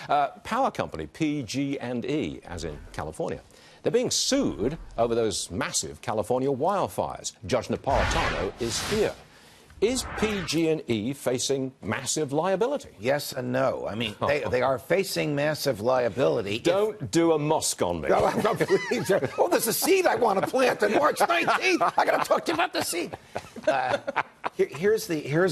Power company PG&E, as in California. They're being sued over those massive California wildfires. Judge Napolitano is here. Is PG&E facing massive liability? Yes and no. I mean, they are facing massive liability. Don't do a mosque on me. Oh, there's a seed I want to plant on March 19th. I got to talk to you about the seed. Here's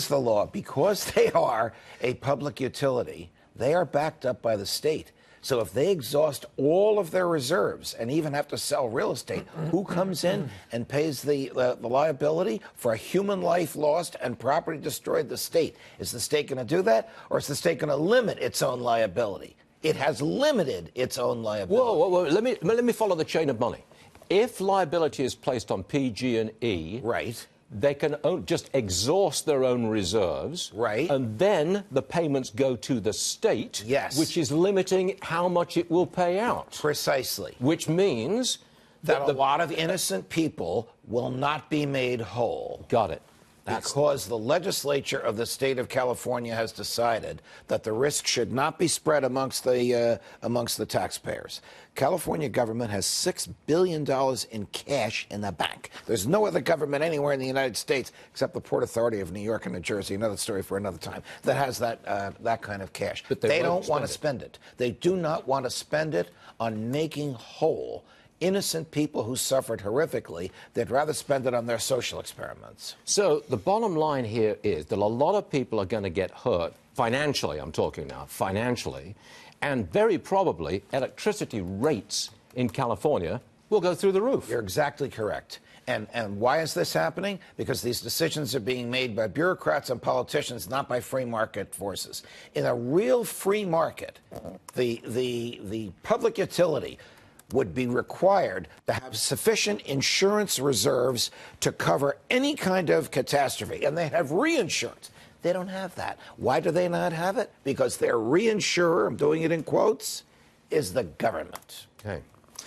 the law. Because they are a public utility, they are backed up by the state. So if they exhaust all of their reserves and even have to sell real estate, who comes in and pays the liability for a human life lost and property destroyed? The state. Is the state going to do that, or is the state going to limit its own liability? It has limited its own liability. Whoa. Let me follow the chain of money. If liability is placed on PG&E, right, they can just exhaust their own reserves. Right. And then the payments go to the state. Yes. Which is limiting how much it will pay out. Precisely. Which means that a lot of innocent people will not be made whole. Got it. Because the legislature of the state of California has decided that the risk should not be spread amongst the taxpayers. California government has $6 billion in cash in the bank. There's no other government anywhere in the United States except the Port Authority of New York and New Jersey, another story for another time, that has that kind of cash. But they don't want to spend it. They do not want to spend it on making whole innocent people who suffered horrifically. They'd rather spend it on their social experiments. So the bottom line here is that a lot of people are going to get hurt financially. I'm talking now financially, and very probably electricity rates in California will go through the roof. You're exactly correct. And why is this happening? Because these decisions are being made by bureaucrats and politicians, not by free market forces. In a real free market, the public utility would be required to have sufficient insurance reserves to cover any kind of catastrophe. And they have reinsurance. They don't have that. Why do they not have it? Because their reinsurer, I'm doing it in quotes, is the government. Okay.